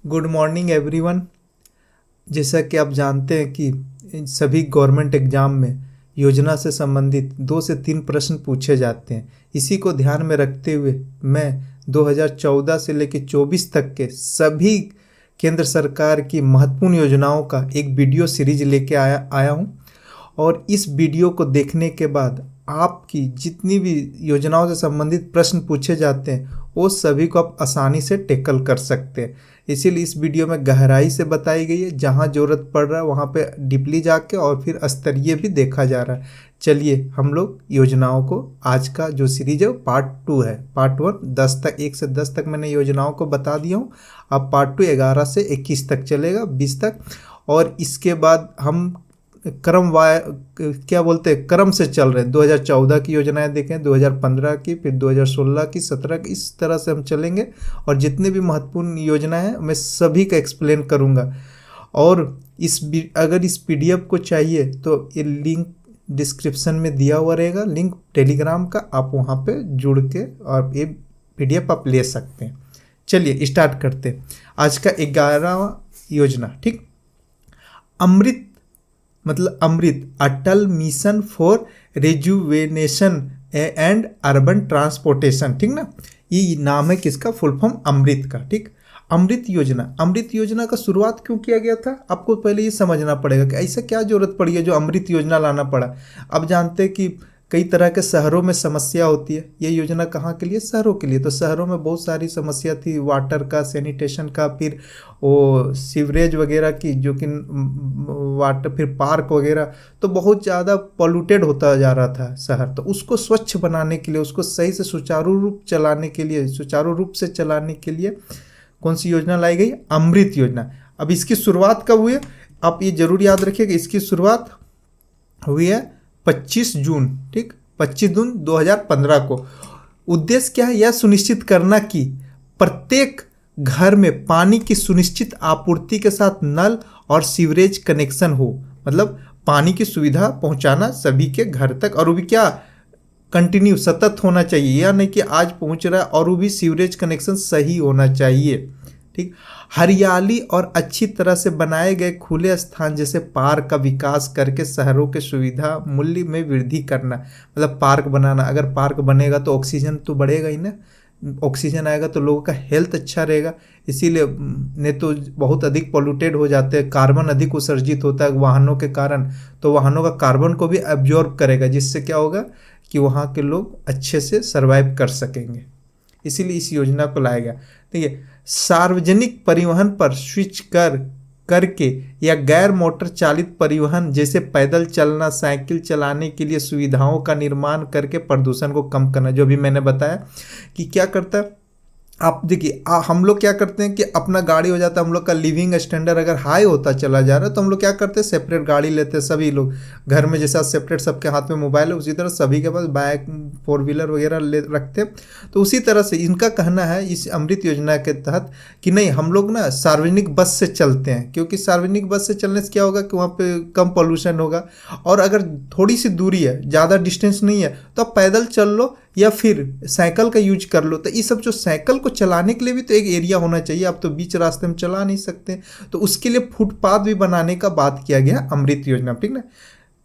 Good morning everyone. जैसा कि आप जानते हैं कि इन सभी गवर्नमेंट एग्जाम में योजना से संबंधित 2 से 3 प्रश्न पूछे जाते हैं। इसी को ध्यान में रखते हुए मैं 2014 से लेकर 24 तक के सभी केंद्र सरकार की महत्वपूर्ण योजनाओं का एक वीडियो सीरीज लेके आया हूँ। और इस वीडियो को देखने के बाद आपकी जितनी भी योजनाओं से संबंधित प्रश्न पूछे जाते हैं वो सभी को आप आसानी से टैकल कर सकते हैं। इसीलिए इस वीडियो में गहराई से बताई गई है, जहाँ ज़रूरत पड़ रहा है वहाँ पे डीपली जाके और फिर स्तरीय भी देखा जा रहा है। चलिए हम लोग योजनाओं को, आज का जो सीरीज है वो पार्ट 2 है। पार्ट 1 10 तक, 1 से 10 तक मैंने योजनाओं को बता दिया हूँ। अब पार्ट 2 11 से 21 तक चलेगा, 20 तक। और इसके बाद हम क्रम से चल रहे हैं। 2014 की योजनाएं देखें, 2015 की, फिर 2016 की, 17 की, इस तरह से हम चलेंगे। और जितने भी महत्वपूर्ण योजनाएं हैं मैं सभी का एक्सप्लेन करूंगा। और अगर इस पीडीएफ को चाहिए तो ये लिंक डिस्क्रिप्शन में दिया हुआ रहेगा, लिंक टेलीग्राम का। आप वहाँ पे जुड़ के और ये पीडीएफ आप ले सकते हैं। चलिए स्टार्ट करते हैं आज का 11वां योजना। ठीक, Amrit Atal mission for rejuvenation and urban transportation. ठीक ना, ये नाम है किसका, फुल फॉर्म अमृत का। ठीक, अमृत योजना का शुरुआत क्यों किया गया था, आपको पहले ये समझना पड़ेगा कि ऐसा क्या जरूरत पड़ी है जो अमृत योजना लाना पड़ा। अब जानते हैं कि कई तरह के शहरों में समस्या होती है। ये योजना कहाँ के लिए, शहरों के लिए। तो शहरों में बहुत सारी समस्या थी, वाटर का, सैनिटेशन का, फिर वो सीवरेज वगैरह की, जो कि वाटर, फिर पार्क वगैरह। तो बहुत ज़्यादा पॉल्यूटेड होता जा रहा था शहर। तो उसको स्वच्छ बनाने के लिए, उसको सही से सुचारू रूप से चलाने के लिए कौन सी योजना लाई गई, अमृत योजना। अब इसकी शुरुआत कब हुई है, आप ये जरूर याद रखिएगा। इसकी शुरुआत हुई है 25 जून। ठीक, 25 जून 2015 को। उद्देश्य क्या है, यह सुनिश्चित करना कि प्रत्येक घर में पानी की सुनिश्चित आपूर्ति के साथ नल और सीवरेज कनेक्शन हो। मतलब पानी की सुविधा पहुंचाना सभी के घर तक, और वो भी क्या, कंटिन्यू, सतत होना चाहिए। यह नहीं कि आज पहुंच रहा है, और वो भी सीवरेज कनेक्शन सही होना चाहिए। ठीक, हरियाली और अच्छी तरह से बनाए गए खुले स्थान जैसे पार्क का विकास करके शहरों के सुविधा मूल्य में वृद्धि करना। मतलब पार्क बनाना, अगर पार्क बनेगा तो ऑक्सीजन तो बढ़ेगा ही ना, ऑक्सीजन आएगा तो लोगों का हेल्थ अच्छा रहेगा। इसीलिए नहीं तो बहुत अधिक पॉल्यूटेड हो जाते हैं, कार्बन अधिक उत्सर्जित होता है वाहनों के कारण। तो वाहनों का कार्बन को भी एब्जॉर्ब करेगा, जिससे क्या होगा कि वहाँ के लोग अच्छे से सर्वाइव कर सकेंगे। इसीलिए इस योजना को लाया गया। ठीक है, सार्वजनिक परिवहन पर स्विच करके या गैर मोटर चालित परिवहन जैसे पैदल चलना, साइकिल चलाने के लिए सुविधाओं का निर्माण करके प्रदूषण को कम करना। जो भी मैंने बताया कि क्या करता है, आप देखिए, हम लोग क्या करते हैं कि अपना गाड़ी हो जाता है, हम लोग का लिविंग स्टैंडर्ड अगर हाई होता चला जा रहा है तो हम लोग क्या करते हैं, सेपरेट गाड़ी लेते हैं। सभी लोग घर में जैसा सेपरेट सबके हाथ में मोबाइल है, उसी तरह सभी के पास बाइक, 4 व्हीलर वगैरह ले रखते हैं। तो उसी तरह से इनका कहना है इस अमृत योजना के तहत कि नहीं, हम लोग ना सार्वजनिक बस से चलते हैं, क्योंकि सार्वजनिक बस से चलने से क्या होगा कि वहाँ पे कम पॉल्यूशन होगा। और अगर थोड़ी सी दूरी है, ज़्यादा डिस्टेंस नहीं है, तो आप पैदल चल लो या फिर साइकिल का यूज कर लो। तो ये सब जो साइकिल को चलाने के लिए भी तो एक एरिया होना चाहिए, आप तो बीच रास्ते में चला नहीं सकते। तो उसके लिए फुटपाथ भी बनाने का बात किया गया अमृत योजना। ठीक ना,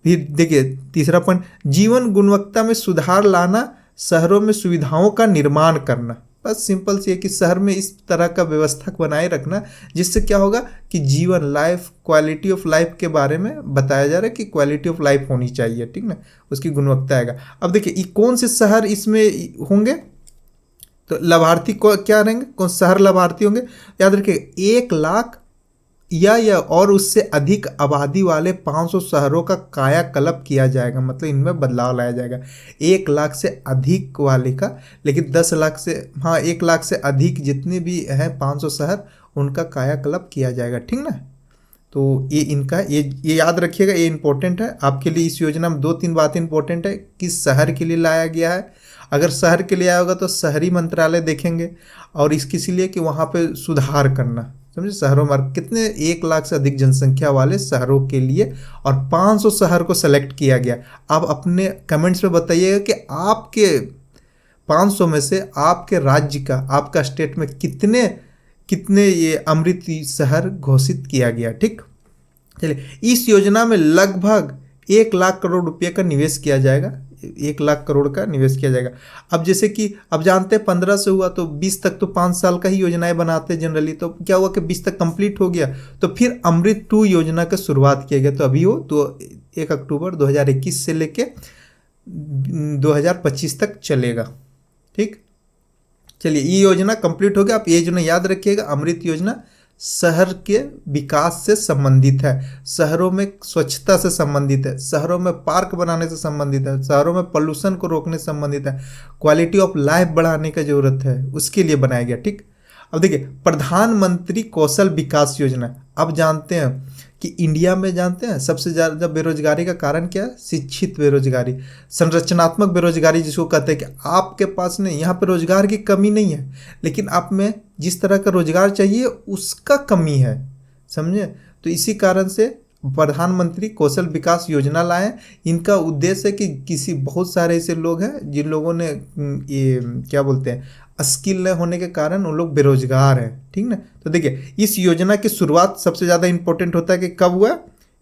फिर देखिए तीसरा पॉइंट, जीवन गुणवत्ता में सुधार लाना, शहरों में सुविधाओं का निर्माण करना। बस सिंपल सी है कि शहर में इस तरह का व्यवस्था बनाए रखना, जिससे क्या होगा कि जीवन, लाइफ, क्वालिटी ऑफ लाइफ के बारे में बताया जा रहा है कि क्वालिटी ऑफ लाइफ होनी चाहिए। ठीक ना, उसकी गुणवत्ता आएगा। अब देखिए ये कौन से शहर इसमें होंगे, तो लाभार्थी को क्या रहेंगे, कौन शहर लाभार्थी होंगे, याद रखिए 1 लाख या और उससे अधिक आबादी वाले 500 शहरों का कायाकल्प किया जाएगा। मतलब इनमें बदलाव लाया जाएगा। 1 लाख से अधिक वाले का, लेकिन 10 लाख से, हाँ 1 लाख से अधिक जितने भी हैं 500 शहर, उनका कायाकल्प किया जाएगा। ठीक ना, तो ये इनका ये याद रखिएगा, ये इंपॉर्टेंट है आपके लिए। इस योजना में 2-3 बातें इंपॉर्टेंट है, किस शहर के लिए लाया गया है। अगर शहर के लिए आया होगा तो शहरी मंत्रालय देखेंगे, और इसके लिए कि वहाँ पे सुधार करना, समझे, शहरों में कितने 1 लाख से अधिक जनसंख्या वाले शहरों के लिए, और 500 शहर को सेलेक्ट किया गया। आप अपने कमेंट्स में बताइएगा कि आपके 500 में से आपके राज्य का, आपका स्टेट में कितने ये अमृत शहर घोषित किया गया। ठीक, चलिए इस योजना में लगभग 1 लाख करोड़ रुपये का निवेश किया जाएगा, 1 लाख करोड़ का निवेश किया जाएगा। अब जैसे कि अब जानते हैं 15 से हुआ तो 20 तक तो 5 साल का ही योजनाएं बनाते हैं जनरली, तो क्या हुआ कि 20 तक कंप्लीट हो गया तो फिर अमृत 2 योजना का शुरुआत किया गया। तो अभी वो तो 1 अक्टूबर 2021 से लेके 2025 तक चलेगा। ठीक, चलिए ये योजना कंप्लीट हो गया। आप ये योजना याद रखिएगा, अमृत योजना शहर के विकास से संबंधित है, शहरों में स्वच्छता से संबंधित है, शहरों में पार्क बनाने से संबंधित है, शहरों में पोल्यूशन को रोकने से संबंधित है, क्वालिटी ऑफ लाइफ बढ़ाने का जरूरत है, उसके लिए बनाया गया। ठीक, अब देखिए प्रधानमंत्री कौशल विकास योजना। अब जानते हैं कि इंडिया में जानते हैं सबसे ज़्यादा बेरोजगारी का कारण क्या है? शिक्षित बेरोजगारी, संरचनात्मक बेरोजगारी जिसको कहते हैं कि आपके पास नहीं, यहाँ पे रोजगार की कमी नहीं है लेकिन आप में जिस तरह का रोजगार चाहिए उसका कमी है, समझे। तो इसी कारण से प्रधानमंत्री कौशल विकास योजना लाए। इनका उद्देश्य है कि किसी बहुत सारे ऐसे लोग हैं जिन लोगों ने ये क्या बोलते हैं स्किल न होने के कारण उन लोग बेरोजगार हैं। ठीक ना, तो देखिए इस योजना की शुरुआत सबसे ज़्यादा इंपॉर्टेंट होता है कि कब हुआ,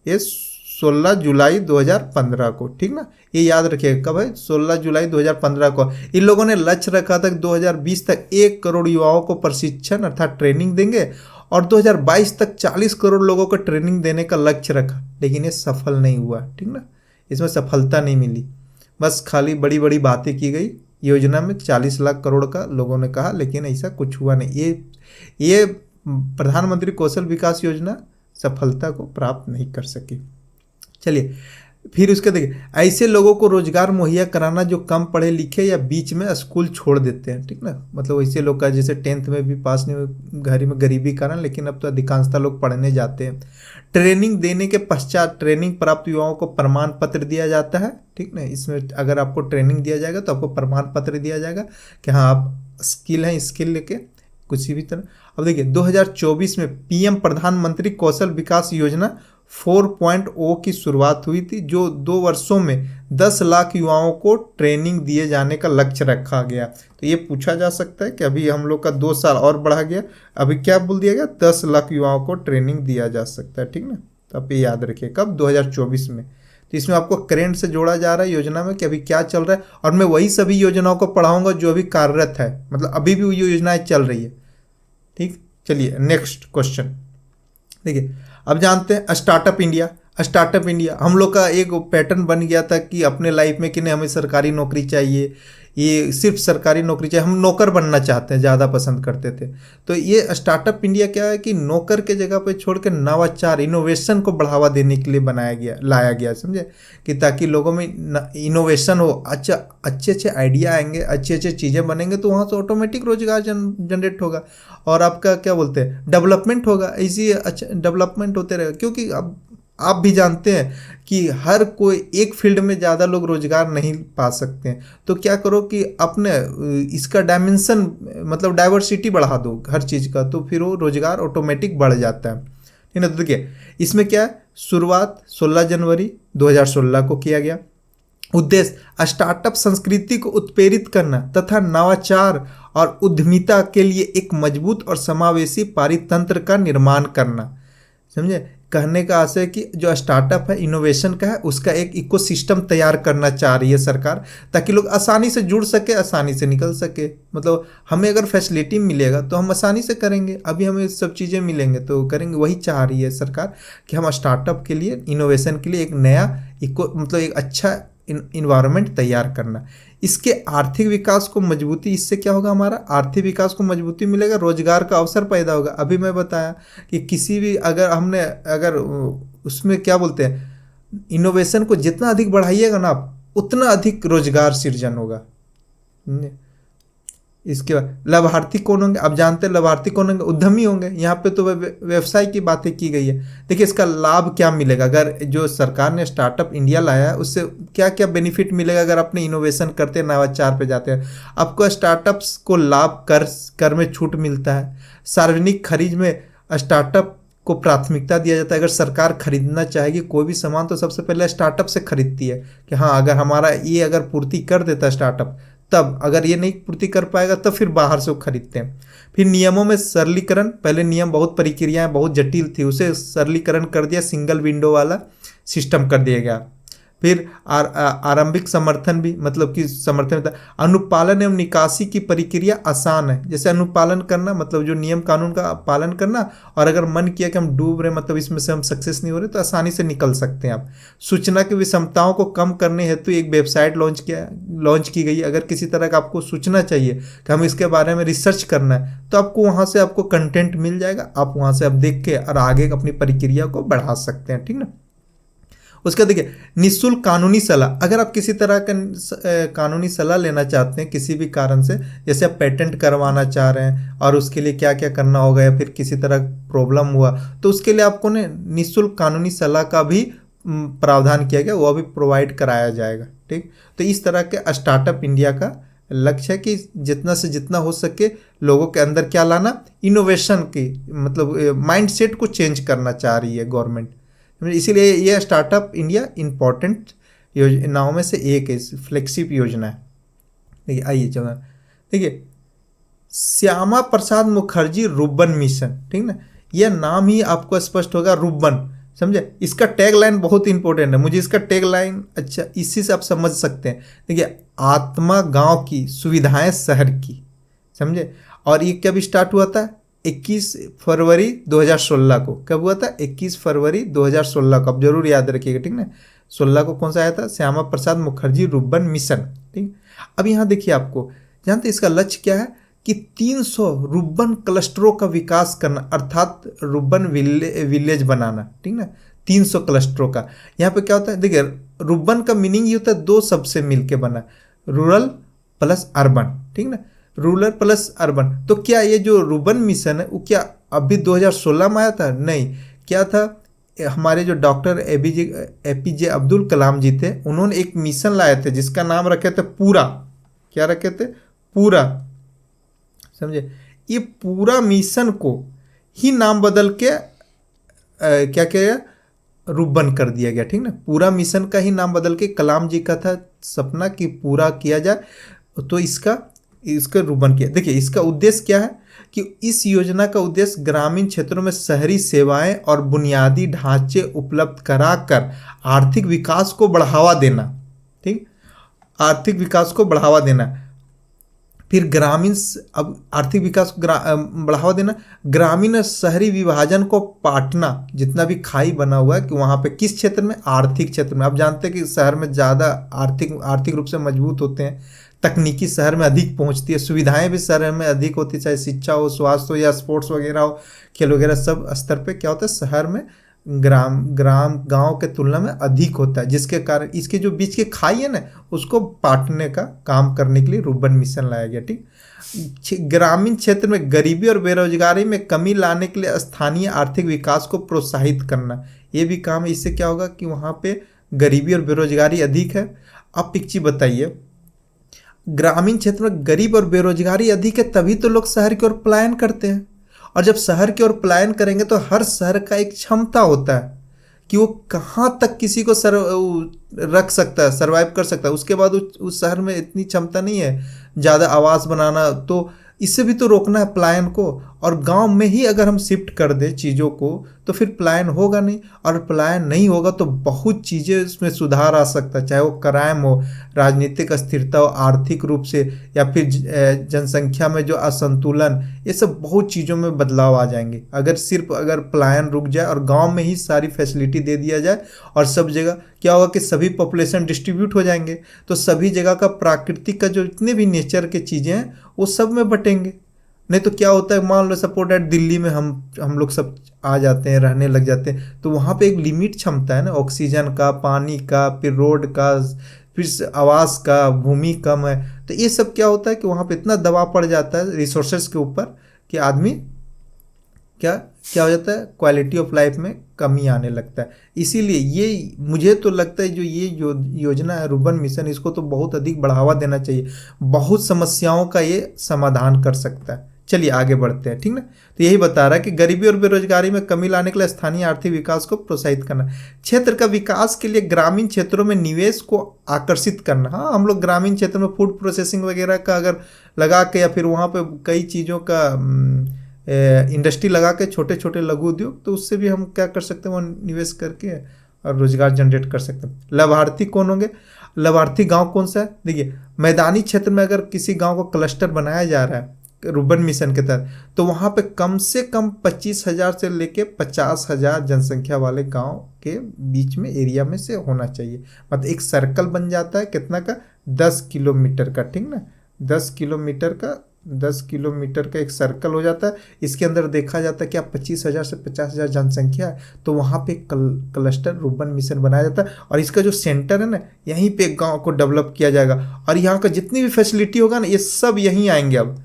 ये 16 जुलाई 2015 को। ठीक ना, ये याद रखिएगा कब है, 16 जुलाई 2015 को। इन लोगों ने लक्ष्य रखा था कि 2020 तक 1 करोड़ युवाओं को प्रशिक्षण अर्थात ट्रेनिंग देंगे और 2022 तक 40 करोड़ लोगों को ट्रेनिंग देने का लक्ष्य रखा, लेकिन ये सफल नहीं हुआ। ठीक ना, इसमें सफलता नहीं मिली, बस खाली बड़ी बड़ी बातें की गई। योजना में 40 लाख करोड़ का लोगों ने कहा लेकिन ऐसा कुछ हुआ नहीं। ये प्रधानमंत्री कौशल विकास योजना सफलता को प्राप्त नहीं कर सकी। चलिए फिर उसके देखिए ऐसे लोगों को रोजगार मुहैया कराना जो कम पढ़े लिखे या बीच में स्कूल छोड़ देते हैं। ठीक ना, मतलब ऐसे लोग का जैसे 10th में भी पास नहीं हुए, घर में गरीबी कारण, लेकिन अब तो अधिकांशतः लोग पढ़ने जाते हैं। ट्रेनिंग देने के पश्चात ट्रेनिंग प्राप्त युवाओं को प्रमाण पत्र दिया जाता है। ठीक ना, इसमें अगर आपको ट्रेनिंग दिया जाएगा तो आपको प्रमाण पत्र दिया जाएगा कि हाँ आप स्किल हैं, स्किल लेके किसी भी तरह। अब देखिए 2024 में पीएम प्रधानमंत्री कौशल विकास योजना 4.0 की शुरुआत हुई थी, जो 2 वर्षों में 10 लाख युवाओं को ट्रेनिंग दिए जाने का लक्ष्य रखा गया। तो ये पूछा जा सकता है कि अभी हम लोग का 2 साल और बढ़ा गया, अभी क्या बोल दिया गया, 10 लाख युवाओं को ट्रेनिंग दिया जा सकता है। ठीक ना, तो आप ये याद रखिए कब, 2024 में। तो इसमें आपको करेंट से जोड़ा जा रहा है योजना में कि अभी क्या चल रहा है, और मैं वही सभी योजनाओं को पढ़ाऊंगा जो अभी कार्यरत है, मतलब अभी भी ये योजनाएं चल रही है। ठीक, चलिए नेक्स्ट क्वेश्चन देखिए। अब जानते हैं स्टार्टअप इंडिया। स्टार्टअप इंडिया हम लोग का एक पैटर्न बन गया था कि अपने लाइफ में कि नहीं हमें सरकारी नौकरी चाहिए, ये सिर्फ सरकारी नौकरी चाहिए, हम नौकर बनना चाहते हैं, ज़्यादा पसंद करते थे। तो ये स्टार्टअप इंडिया क्या है कि नौकर के जगह पे छोड़ के नवाचार इनोवेशन को बढ़ावा देने के लिए लाया गया, समझे, कि ताकि लोगों में इनोवेशन हो, अच्छे आइडिया आएंगे, अच्छे चीज़ें बनेंगे तो वहाँ से ऑटोमेटिक रोजगार जनरेट होगा और आपका क्या बोलते हैं डेवलपमेंट होगा। इसी अच्छा डेवलपमेंट होते रहेगा, क्योंकि अब आप भी जानते हैं कि हर कोई एक फील्ड में ज़्यादा लोग रोजगार नहीं पा सकते हैं। तो क्या करो कि अपने इसका डायमेंशन मतलब डाइवर्सिटी बढ़ा दो हर चीज़ का, तो फिर वो रोजगार ऑटोमेटिक बढ़ जाता है। ठीक है, तो देखिए इसमें क्या है, शुरुआत 16 जनवरी 2016 को किया गया। उद्देश्य स्टार्टअप संस्कृति को उत्प्रेरित करना तथा नवाचार और उद्यमिता के लिए एक मजबूत और समावेशी पारितंत्र का निर्माण करना। समझे, कहने का आशय है कि जो स्टार्टअप है इनोवेशन का है, उसका एक इकोसिस्टम तैयार करना चाह रही है सरकार, ताकि लोग आसानी से जुड़ सके, आसानी से निकल सके। मतलब हमें अगर फैसिलिटी मिलेगा तो हम आसानी से करेंगे, अभी हमें सब चीज़ें मिलेंगे तो करेंगे। वही चाह रही है सरकार कि हम स्टार्टअप के लिए, इनोवेशन के लिए एक नया मतलब एक अच्छा इन्वायरमेंट तैयार करना। इसके आर्थिक विकास को मजबूती, इससे क्या होगा, हमारा आर्थिक विकास को मजबूती मिलेगा, रोजगार का अवसर पैदा होगा। अभी मैं बताया कि किसी भी अगर उसमें क्या बोलते हैं इनोवेशन को जितना अधिक बढ़ाइएगा ना आप, उतना अधिक रोजगार सृजन होगा। इसके बाद लाभार्थी कौन होंगे, आप जानते हैं लाभार्थी कौन होंगे, उद्यमी होंगे। यहाँ पे तो व्यवसाय की बातें की गई है। देखिए इसका लाभ क्या मिलेगा, अगर जो सरकार ने स्टार्टअप इंडिया लाया है उससे क्या क्या बेनिफिट मिलेगा अगर अपने इनोवेशन करते हैं, नवाचार पे जाते हैं। आपको स्टार्टअप्स को लाभ कर में छूट मिलता है। सार्वजनिक खरीद में स्टार्टअप को प्राथमिकता दिया जाता है। अगर सरकार खरीदना चाहेगी कोई भी सामान तो सबसे पहले स्टार्टअप से खरीदती है कि हाँ अगर हमारा ये अगर पूर्ति कर देता है स्टार्टअप तब अगर ये नहीं पूर्ति कर पाएगा तब फिर बाहर से वो खरीदते हैं। फिर नियमों में सरलीकरण, पहले नियम बहुत प्रक्रियाएं बहुत जटिल थी, उसे सरलीकरण कर दिया, सिंगल विंडो वाला सिस्टम कर दिया गया। फिर आरंभिक समर्थन भी, मतलब कि समर्थन था। अनुपालन एवं निकासी की प्रक्रिया आसान है, जैसे अनुपालन करना मतलब जो नियम कानून का पालन करना, और अगर मन किया कि हम डूब रहे मतलब इसमें से हम सक्सेस नहीं हो रहे तो आसानी से निकल सकते हैं आप। सूचना की विषमताओं को कम करने हेतु एक वेबसाइट लॉन्च की गई। अगर किसी तरह का आपको सूचना चाहिए कि हम इसके बारे में रिसर्च करना है तो आपको वहाँ से आपको कंटेंट मिल जाएगा, आप वहाँ से आप देख के और आगे अपनी प्रक्रिया को बढ़ा सकते हैं, ठीक ना। उसका देखिए निःशुल्क कानूनी सलाह, अगर आप किसी तरह का कानूनी सलाह लेना चाहते हैं किसी भी कारण से, जैसे आप पेटेंट करवाना चाह रहे हैं और उसके लिए क्या क्या करना होगा, या फिर किसी तरह प्रॉब्लम हुआ तो उसके लिए आपको ने निःशुल्क कानूनी सलाह का भी प्रावधान किया गया, वह भी प्रोवाइड कराया जाएगा, ठीक। तो इस तरह के स्टार्टअप इंडिया का लक्ष्य है कि जितना से जितना हो सके लोगों के अंदर क्या लाना, इनोवेशन की, मतलब माइंडसेट को चेंज करना चाह रही है गवर्नमेंट। इसीलिए यह स्टार्टअप इंडिया इम्पोर्टेंट योजनाओं में से एक है, फ्लैगशिप योजना है। देखिए आइए चलो, देखिए श्यामा प्रसाद मुखर्जी रुर्बन मिशन, ठीक ना, यह नाम ही आपको स्पष्ट होगा, रुर्बन, समझे। इसका टैगलाइन बहुत इंपॉर्टेंट है, मुझे इसका टैगलाइन अच्छा इसी से आप समझ सकते हैं। देखिए आत्मा गांव की, सुविधाएं शहर की, समझे। और ये कब स्टार्ट हुआ था, 21 फरवरी 2016 को। कब हुआ था, 21 फरवरी 2016 को, आप जरूर याद रखिएगा, ठीक ना। 16 को कौन सा आया था, श्यामा प्रसाद मुखर्जी रुर्बन मिशन, ठीक। अब यहाँ देखिए आपको जानते इसका लक्ष्य क्या है कि 300 रुर्बन क्लस्टरों का विकास करना, अर्थात रुर्बन विलेज बनाना, ठीक ना। 300 क्लस्टरों का, यहाँ पे क्या होता है, देखिए रुर्बन का मीनिंग ये होता है दो शब्द से मिलके बना, रूरल प्लस अर्बन, ठीक ना, रूरल प्लस अर्बन। तो क्या ये जो रुर्बन मिशन है वो क्या अभी 2016 में आया था, नहीं, क्या था, हमारे जो डॉक्टर एपीजे अब्दुल कलाम जी थे, उन्होंने एक मिशन लाए थे जिसका नाम रखे थे पूरा, क्या रखे थे, पूरा, समझे। ये पूरा मिशन को ही नाम बदल के क्या किया, रुर्बन कर दिया गया, ठीक ना। पूरा मिशन का ही नाम बदल के, कलाम जी का था सपना कि पूरा किया जाए, तो इसका रुर्बन किया। देखिए इसका उद्देश्य क्या है कि इस योजना का उद्देश्य ग्रामीण क्षेत्रों में शहरी सेवाएं और बुनियादी ढांचे उपलब्ध कराकर आर्थिक विकास को बढ़ावा देना, ठीक, आर्थिक विकास को बढ़ावा देना। फिर ग्रामीण, अब आर्थिक विकास को बढ़ावा देना, ग्रामीण और शहरी विभाजन को पाटना, जितना भी खाई बना हुआ है कि वहाँ पे किस क्षेत्र में, आर्थिक क्षेत्र में। आप जानते हैं कि शहर में ज़्यादा आर्थिक रूप से मजबूत होते हैं, तकनीकी शहर में अधिक पहुंचती है, सुविधाएं भी शहर में अधिक होती है, चाहे शिक्षा हो, स्वास्थ्य हो, या स्पोर्ट्स वगैरह हो, खेल वगैरह, सब स्तर पे क्या होता है शहर में गांव के तुलना में अधिक होता है, जिसके कारण इसके जो बीच के खाई है ना उसको पाटने का काम करने के लिए रुर्बन मिशन लाया गया, ठीक। ग्रामीण क्षेत्र में गरीबी और बेरोजगारी में कमी लाने के लिए स्थानीय आर्थिक विकास को प्रोत्साहित करना, ये भी काम है। इससे क्या होगा कि वहाँ पे गरीबी और बेरोजगारी अधिक है। अब पिक्चर बताइए, ग्रामीण क्षेत्र में गरीब और बेरोजगारी अधिक है तभी तो लोग शहर की ओर पलायन करते हैं, और जब शहर की ओर पलायन करेंगे तो हर शहर का एक क्षमता होता है कि वो कहाँ तक किसी को रख सकता है, सर्वाइव कर सकता है। उसके बाद उस शहर में इतनी क्षमता नहीं है ज़्यादा आवास बनाना, तो इससे भी तो रोकना है पलायन को। और गांव में ही अगर हम शिफ्ट कर दें चीज़ों को तो फिर पलायन होगा नहीं, और पलायन नहीं होगा तो बहुत चीज़ें इसमें सुधार आ सकता है, चाहे वो क्राइम हो, राजनीतिक अस्थिरता हो, आर्थिक रूप से, या फिर जनसंख्या में जो असंतुलन, ये सब बहुत चीज़ों में बदलाव आ जाएंगे अगर पलायन रुक जाए और गाँव में ही सारी फैसिलिटी दे दिया जाए। और सब जगह क्या होगा कि सभी पॉपुलेशन डिस्ट्रीब्यूट हो जाएंगे, तो सभी जगह का प्राकृतिक का जो जितने भी नेचर के चीज़ें हैं वो सब में बटेंगे। नहीं तो क्या होता है, मान लो सपोर्ट एट दिल्ली में हम लोग सब आ जाते हैं, रहने लग जाते हैं, तो वहाँ पे एक लिमिट क्षमता है ना, ऑक्सीजन का, पानी का, फिर रोड का, फिर आवास का, भूमि कम है, तो ये सब क्या होता है कि वहाँ पे इतना दबाव पड़ जाता है रिसोर्सेज के ऊपर कि आदमी क्या हो जाता है, क्वालिटी ऑफ लाइफ में कमी आने लगता है। इसीलिए ये मुझे तो लगता है जो ये योजना है रुर्बन मिशन, इसको तो बहुत अधिक बढ़ावा देना चाहिए, बहुत समस्याओं का ये समाधान कर सकता है। चलिए आगे बढ़ते हैं, ठीक ना। तो यही बता रहा है कि गरीबी और बेरोजगारी में कमी लाने के लिए स्थानीय आर्थिक विकास को प्रोत्साहित करना, क्षेत्र का विकास के लिए ग्रामीण क्षेत्रों में निवेश को आकर्षित करना। हाँ, हम लोग ग्रामीण क्षेत्र में फूड प्रोसेसिंग वगैरह का अगर लगा के या फिर वहाँ पे कई चीज़ों का इंडस्ट्री लगा के छोटे छोटे लघु उद्योग, तो उससे भी हम क्या कर सकते हैं, वो निवेश करके और रोजगार जनरेट कर सकते हैं। लाभार्थी कौन होंगे? लाभार्थी गांव कौन सा है? देखिए, मैदानी क्षेत्र में अगर किसी गांव को क्लस्टर बनाया जा रहा है रुर्बन मिशन के तहत, तो वहाँ पे कम से कम 25,000 से लेके 50,000 जनसंख्या वाले गांव के बीच में एरिया में से होना चाहिए। मतलब एक सर्कल बन जाता है कितना का, 10 किलोमीटर का, ठीक ना, 10 किलोमीटर का एक सर्कल हो जाता है। इसके अंदर देखा जाता है कि आप 25,000 से 50,000 जनसंख्या है, तो वहाँ पे क्लस्टर रुर्बन मिशन बनाया जाता है। और इसका जो सेंटर है ना, यहीं पे गांव को डेवलप किया जाएगा और यहाँ का जितनी भी फैसिलिटी होगा ना, ये सब यहीं आएंगे। अब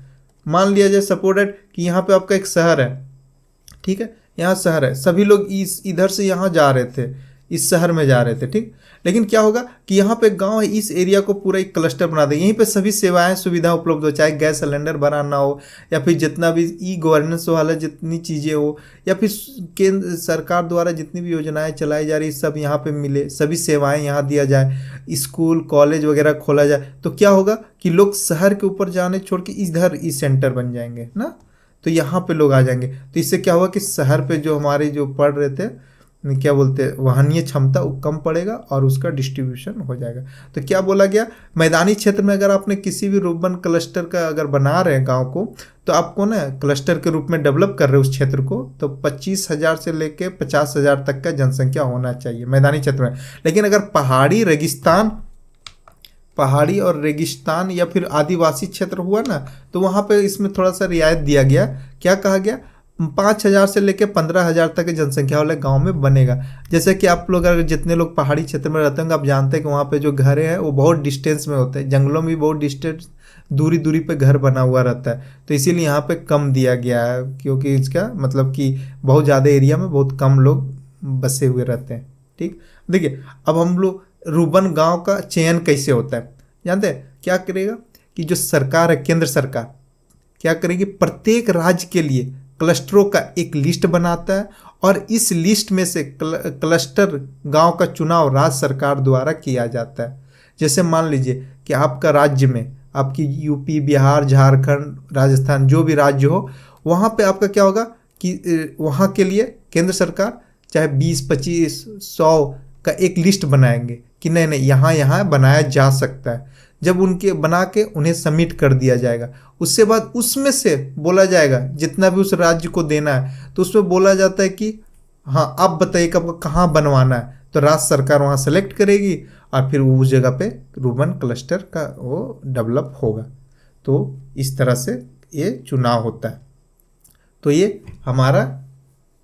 मान लिया जाए सपोर्टेड कि यहाँ पे आपका एक शहर है, ठीक है, यहाँ शहर है, सभी लोग इधर से यहाँ जा रहे थे, इस शहर में जा रहे थे, ठीक। लेकिन क्या होगा कि यहाँ पे गांव है, इस एरिया को पूरा एक क्लस्टर बना दे, यहीं पे सभी सेवाएं सुविधा उपलब्ध हो, चाहे गैस सिलेंडर बनाना हो या फिर जितना भी ई गवर्नेंस वाला जितनी चीज़ें हो, या फिर केंद्र सरकार द्वारा जितनी भी योजनाएं चलाई जा रही सब यहाँ पे मिले, सभी सेवाएं यहाँ दिया जाए, स्कूल कॉलेज वगैरह खोला जाए, तो क्या होगा कि लोग शहर के ऊपर जाने छोड़ के इधर ई सेंटर बन जाएंगे ना, तो यहाँ पे लोग आ जाएंगे। तो इससे क्या होगा कि शहर पे जो हमारे जो पढ़ रहे थे, क्या बोलते हैं, वाहनीय क्षमता वो कम पड़ेगा और उसका डिस्ट्रीब्यूशन हो जाएगा। तो क्या बोला गया, मैदानी क्षेत्र में अगर आपने किसी भी रुर्बन क्लस्टर का अगर बना रहे हैं गांव को, तो आपको ना क्लस्टर के रूप में डेवलप कर रहे हैं उस क्षेत्र को, तो 25,000 से लेके 50,000 तक का जनसंख्या होना चाहिए मैदानी क्षेत्र में। लेकिन अगर पहाड़ी और रेगिस्तान या फिर आदिवासी क्षेत्र हुआ ना, तो वहाँ पे इसमें थोड़ा सा रियायत दिया गया। क्या कहा गया, 5,000 से लेकर 15,000 तक की जनसंख्या वाले गांव में बनेगा। जैसे कि आप लोग अगर जितने लोग पहाड़ी क्षेत्र में रहते होंगे, आप जानते हैं कि वहाँ पे जो घर है वो बहुत डिस्टेंस में होते हैं, जंगलों में भी बहुत डिस्टेंस दूरी पे घर बना हुआ रहता है, तो इसीलिए यहाँ पे कम दिया गया है, क्योंकि इसका मतलब कि बहुत ज़्यादा एरिया में बहुत कम लोग बसे हुए रहते हैं, ठीक। देखिए, अब हम लोग रुर्बन गाँव का चयन कैसे होता है जानते हैं, क्या करेगा कि जो सरकार है, केंद्र सरकार क्या करेगी, प्रत्येक राज्य के लिए क्लस्टरों का एक लिस्ट बनाता है और इस लिस्ट में से क्लस्टर गांव का चुनाव राज्य सरकार द्वारा किया जाता है। जैसे मान लीजिए कि आपका राज्य में, आपकी यूपी, बिहार, झारखंड, राजस्थान, जो भी राज्य हो, वहाँ पे आपका क्या होगा कि वहाँ के लिए केंद्र सरकार चाहे 20, 25, 100 का एक लिस्ट बनाएंगे कि नहीं नहीं यहाँ बनाया जा सकता है। जब उनके बना के उन्हें सबमिट कर दिया जाएगा, उसके बाद उसमें से बोला जाएगा जितना भी उस राज्य को देना है, तो उसमें बोला जाता है कि हाँ आप बताइए कि आपको कहाँ बनवाना है, तो राज्य सरकार वहाँ सेलेक्ट करेगी और फिर उस जगह पे रुर्बन क्लस्टर का वो डेवलप होगा। तो इस तरह से ये चुनाव होता है। तो ये हमारा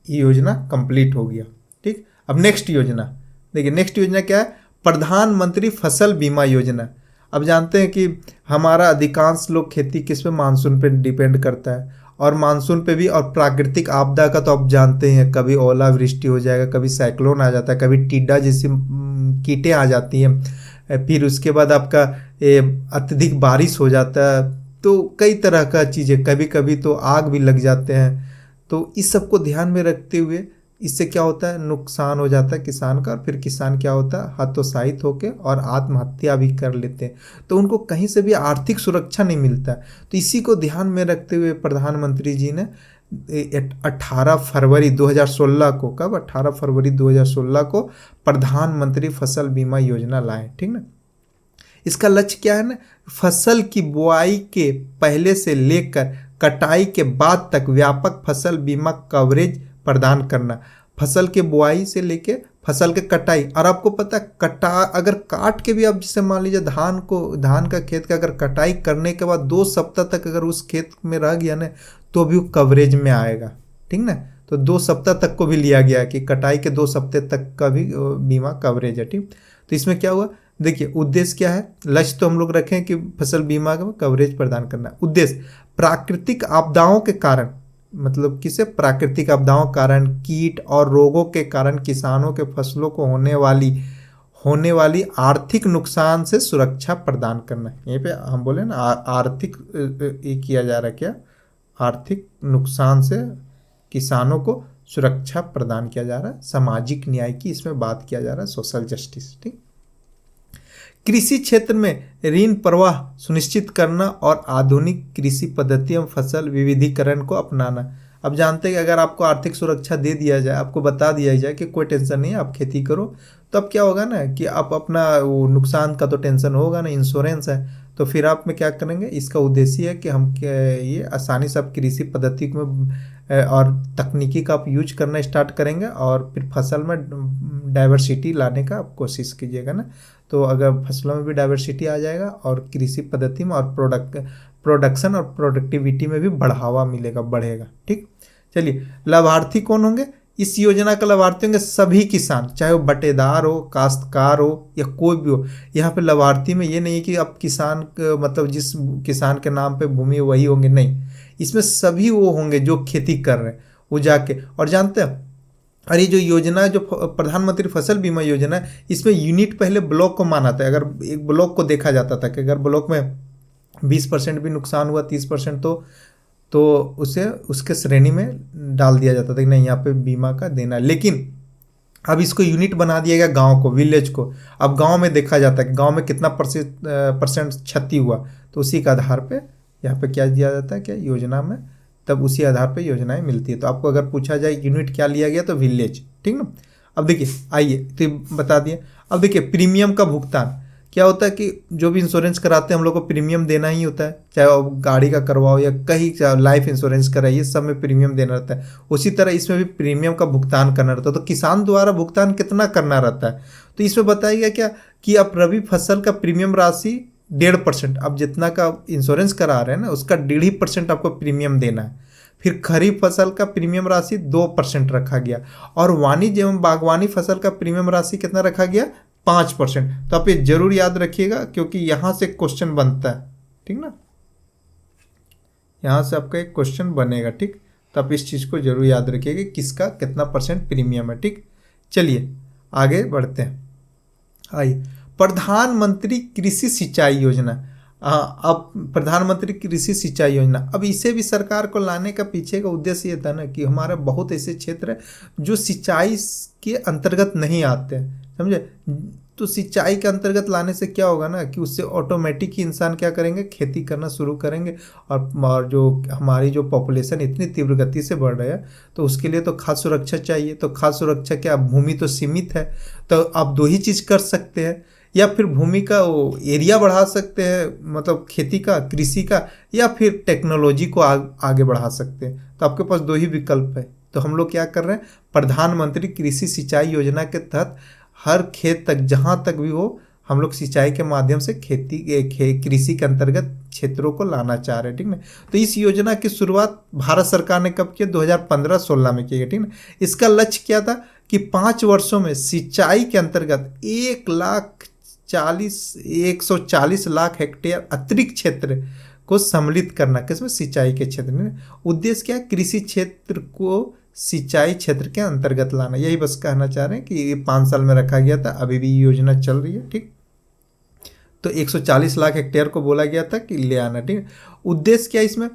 योजना कंप्लीट हो गया, ठीक। अब नेक्स्ट योजना देखिए, नेक्स्ट योजना क्या है, प्रधानमंत्री फसल बीमा योजना। अब जानते हैं कि हमारा अधिकांश लोग खेती किस पे, मानसून पे डिपेंड करता है, और मानसून पे भी, और प्राकृतिक आपदा का तो आप जानते हैं, कभी ओलावृष्टि हो जाएगा, कभी साइक्लोन आ जाता है, कभी टिड्डा जैसी कीटें आ जाती हैं, फिर उसके बाद आपका अत्यधिक बारिश हो जाता है, तो कई तरह का चीज़ें, कभी कभी तो आग भी लग जाते हैं। तो इस सब को ध्यान में रखते हुए इससे क्या होता है, नुकसान हो जाता है किसान का, और फिर किसान क्या होता है, हतोत्साहित होकर और आत्महत्या भी कर लेते हैं, तो उनको कहीं से भी आर्थिक सुरक्षा नहीं मिलता। तो इसी को ध्यान में रखते हुए प्रधानमंत्री जी ने 18 फरवरी 2016 को, कब 18 फरवरी 2016 को प्रधानमंत्री फसल बीमा योजना लाए, ठीक ना। इसका लक्ष्य क्या है ना, फसल की बुआई के पहले से लेकर कटाई के बाद तक व्यापक फसल बीमा कवरेज प्रदान करना, फसल के बुआई से लेके फसल के कटाई। और आपको पता है, अगर काट के भी आप, जैसे मान लीजिए धान का खेत का अगर कटाई करने के बाद 2 सप्ताह तक अगर उस खेत में रह गया ना, तो भी वो कवरेज में आएगा, ठीक ना। तो 2 सप्ताह तक को भी लिया गया कि कटाई के 2 सप्ताह तक का भी बीमा कवरेज है, ठीक। तो इसमें क्या हुआ, देखिए उद्देश्य क्या है, लक्ष्य तो हम लोग रखें कि फसल बीमा का कवरेज प्रदान करना। उद्देश्य, प्राकृतिक आपदाओं के कारण, मतलब किसे, प्राकृतिक आपदाओं के कारण, कीट और रोगों के कारण किसानों के फसलों को होने वाली आर्थिक नुकसान से सुरक्षा प्रदान करना। यहीं पे हम बोले ना आर्थिक ये किया जा रहा है, क्या आर्थिक नुकसान से किसानों को सुरक्षा प्रदान किया जा रहा है, सामाजिक न्याय की इसमें बात किया जा रहा है, सोशल जस्टिस। ठीक, कृषि क्षेत्र में ऋण प्रवाह सुनिश्चित करना और आधुनिक कृषि पद्धति एवं फसल विविधीकरण को अपनाना। अब जानते हैं कि अगर आपको आर्थिक सुरक्षा दे दिया जाए, आपको बता दिया जाए कि कोई टेंशन नहीं है, आप खेती करो, तो अब क्या होगा ना कि आप अपना वो नुकसान का तो टेंशन होगा ना, इंश्योरेंस है, तो फिर आप में क्या करेंगे, इसका उद्देश्य है कि हम ये आसानी से आप कृषि पद्धति में और तकनीकी का आप यूज करना स्टार्ट करेंगे और फिर फसल में डाइवर्सिटी लाने का आप कोशिश कीजिएगा ना। तो अगर फसलों में भी डाइवर्सिटी आ जाएगा और कृषि पद्धति में और प्रोडक्शन और प्रोडक्टिविटी में भी बढ़ावा मिलेगा, बढ़ेगा। ठीक, चलिए लाभार्थी कौन होंगे? इस योजना का लाभार्थी होंगे सभी किसान, चाहे वो बटेदार हो, काश्तकार हो या कोई भी हो। यहाँ पे लाभार्थी में ये नहीं है कि अब किसान मतलब जिस किसान के नाम पे भूमि वही होंगे, नहीं, इसमें सभी वो होंगे जो खेती कर रहे हैं वो जाके। और जानते हैं, और ये जो योजना जो प्रधानमंत्री फसल बीमा योजना है, इसमें यूनिट पहले ब्लॉक को माना था। अगर एक ब्लॉक को देखा जाता था कि अगर ब्लॉक में 20% भी नुकसान हुआ, 30% तो उसे उसके श्रेणी में डाल दिया जाता था कि नहीं, यहाँ पे बीमा का देना। लेकिन अब इसको यूनिट बना दिया गया, गांव को, विलेज को। अब गांव में देखा जाता है कि गांव में कितना परसेंट क्षति हुआ, तो उसी के आधार पे यहाँ पे क्या दिया जाता है, क्या योजना में, तब उसी आधार पे योजनाएं मिलती है। तो आपको अगर पूछा जाए यूनिट क्या लिया गया, तो विलेज। ठीक ना। अब देखिए, आइए तो बता दिए। अब देखिए प्रीमियम का भुगतान क्या होता है कि जो भी इंश्योरेंस कराते हैं हम लोग को प्रीमियम देना ही होता है, चाहे वो गाड़ी का करवाओ या कहीं लाइफ इंश्योरेंस कराइए, सब में प्रीमियम देना रहता है। उसी तरह इसमें भी प्रीमियम का भुगतान करना रहता है। तो किसान द्वारा भुगतान कितना करना रहता है, तो इसमें बताइएगा क्या कि आप रबी फसल का प्रीमियम राशि 1.5%, अब जितना का इंश्योरेंस करा रहे हैं ना उसका 1.5% आपको प्रीमियम देना है। फिर खरीफ फसल का प्रीमियम राशि 2% रखा गया, और वाणिज्य एवं बागवानी फसल का प्रीमियम राशि कितना रखा गया, 5%। तो आप ये जरूर याद रखिएगा क्योंकि यहां से क्वेश्चन बनता है। ठीक ना, यहां से आपका एक क्वेश्चन बनेगा। ठीक, तो आप इस चीज को जरूर याद रखिएगा किसका कितना % प्रीमियम है। ठीक, चलिए आगे बढ़ते हैं। आइए, प्रधानमंत्री कृषि सिंचाई योजना। अब प्रधानमंत्री कृषि सिंचाई योजना, अब इसे भी सरकार को लाने का पीछे का उद्देश्य ये था ना कि हमारे बहुत ऐसे क्षेत्र है जो सिंचाई के अंतर्गत नहीं आते हैं, समझे। तो सिंचाई के अंतर्गत लाने से क्या होगा ना कि उससे ऑटोमेटिक ही इंसान क्या करेंगे, खेती करना शुरू करेंगे। और जो हमारी जो पॉपुलेशन इतनी तीव्र गति से बढ़ रही है, तो उसके लिए तो खाद्य सुरक्षा चाहिए। तो खाद्य सुरक्षा क्या, भूमि तो सीमित है, तो आप दो ही चीज़ कर सकते हैं, या फिर भूमि का वो एरिया बढ़ा सकते हैं, मतलब खेती का, कृषि का, या फिर टेक्नोलॉजी को आगे बढ़ा सकते हैं। तो आपके पास दो ही विकल्प है। तो हम लोग क्या कर रहे हैं, प्रधानमंत्री कृषि सिंचाई योजना के तहत हर खेत तक, जहाँ तक भी हो, हम लोग सिंचाई के माध्यम से कृषि के अंतर्गत क्षेत्रों को लाना चाह रहे हैं। ठीक ना। तो इस योजना की शुरुआत भारत सरकार ने कब किया, 2015-16 में की गई। ठीक ना। इसका लक्ष्य क्या था कि 5 वर्षों में सिंचाई के अंतर्गत 140 लाख हेक्टेयर अतिरिक्त क्षेत्र को सम्मिलित करना, किसमें, सिंचाई के क्षेत्र में। उद्देश्य क्या है, कृषि क्षेत्र को सिंचाई क्षेत्र के अंतर्गत लाना। यही बस कहना चाह रहे हैं कि ये 5 साल में रखा गया था, अभी भी योजना चल रही है। ठीक, तो 140 लाख हेक्टेयर को बोला गया था कि ले आना। ठीक, उद्देश्य क्या इसमें,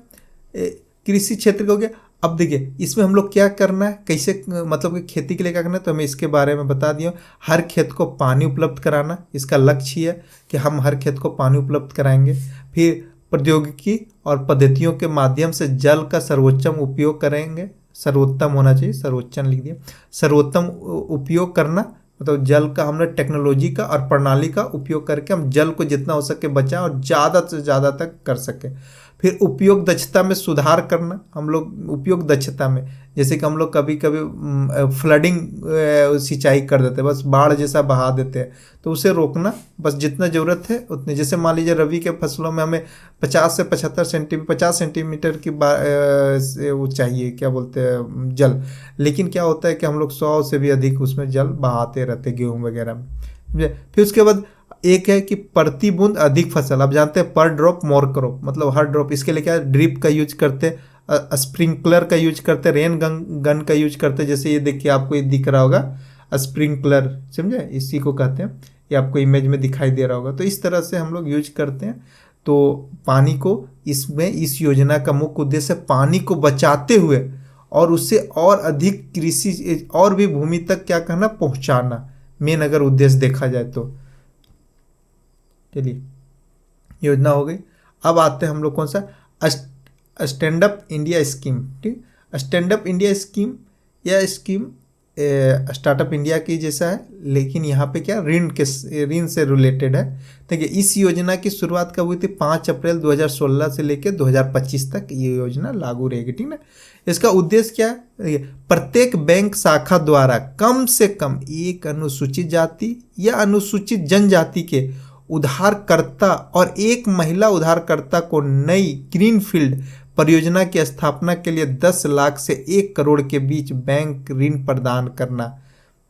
कृषि क्षेत्र हो गया। अब देखिए इसमें हम लोग क्या करना है, कैसे मतलब कि खेती के लिए क्या करना है, तो हमें इसके बारे में बता दिया। हर खेत को पानी उपलब्ध कराना, इसका लक्ष्य है कि हम हर खेत को पानी उपलब्ध कराएंगे। फिर प्रौद्योगिकी और पद्धतियों के माध्यम से जल का सर्वोत्तम उपयोग करेंगे, सर्वोत्तम होना चाहिए, सर्वोच्चन लिख दिया, सर्वोत्तम उपयोग करना, मतलब जल का हमने टेक्नोलॉजी का और प्रणाली का उपयोग करके हम जल को जितना हो सके बचाएं और ज़्यादा से ज़्यादा तक कर सकें। फिर उपयोग दक्षता में सुधार करना, हम लोग उपयोग दक्षता में, जैसे कि हम लोग कभी कभी फ्लडिंग सिंचाई कर देते हैं, बस बाढ़ जैसा बहा देते हैं, तो उसे रोकना, बस जितना ज़रूरत है उतने। जैसे मान लीजिए रबी के फसलों में हमें 50 से 50 सेंटीमीटर की वो चाहिए, क्या बोलते हैं, जल, लेकिन क्या होता है कि हम लोग 100 से भी अधिक उसमें जल बहाते रहते गेहूँ वगैरह में। फिर उसके बाद एक है कि प्रति बूंद अधिक फसल, आप जानते हैं पर ड्रॉप मोर क्रॉप, मतलब हर ड्रॉप, इसके लिए क्या ड्रिप का यूज करते हैं, स्प्रिंकलर का यूज करते हैं, रेन गन का यूज करते हैं। जैसे ये देखिए आपको ये दिख रहा होगा स्प्रिंकलर, समझे, इसी को कहते हैं, ये आपको इमेज में दिखाई दे रहा होगा। तो इस तरह से हम लोग यूज करते हैं। तो पानी को इसमें इस योजना का मुख्य उद्देश्य पानी को बचाते हुए और उससे और अधिक कृषि और भी भूमि तक क्या करना, पहुंचाना, मेन अगर उद्देश्य देखा जाए तो। चलिए, योजना हो गई। अब आते हैं हम लोग कौन सा, स्टैंड अप इंडिया स्कीम। ठीक, स्टैंड अप इंडिया स्कीम, यह स्कीम स्टार्टअप इंडिया की जैसा है, लेकिन यहाँ पे क्या ऋण से रिलेटेड है। देखिए, इस योजना की शुरुआत कब हुई थी, 5 अप्रैल 2016 से लेकर 2025 तक ये योजना लागू रहेगी। ठीक ना। इसका उद्देश्य क्या है, प्रत्येक बैंक शाखा द्वारा कम से कम एक अनुसूचित जाति या अनुसूचित जनजाति के उधारकर्ता और एक महिला उधारकर्ता को नई ग्रीनफील्ड परियोजना की स्थापना के लिए 10 लाख से 1 करोड़ के बीच बैंक ऋण प्रदान करना।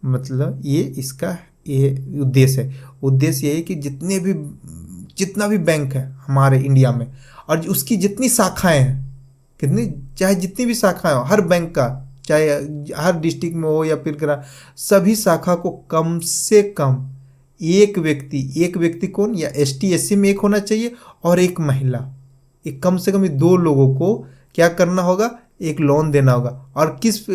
मतलब ये इसका ये उद्देश्य है। उद्देश्य ये है कि जितना भी बैंक है हमारे इंडिया में और उसकी जितनी शाखाएं हैं, चाहे जितनी भी शाखाएं हो, हर बैंक का, चाहे हर डिस्ट्रिक्ट में हो या फिर सभी शाखा को कम से कम एक व्यक्ति कौन, या ST SC में एक होना चाहिए और एक महिला, एक कम से कम 2 लोगों को क्या करना होगा, एक लोन देना होगा। और किस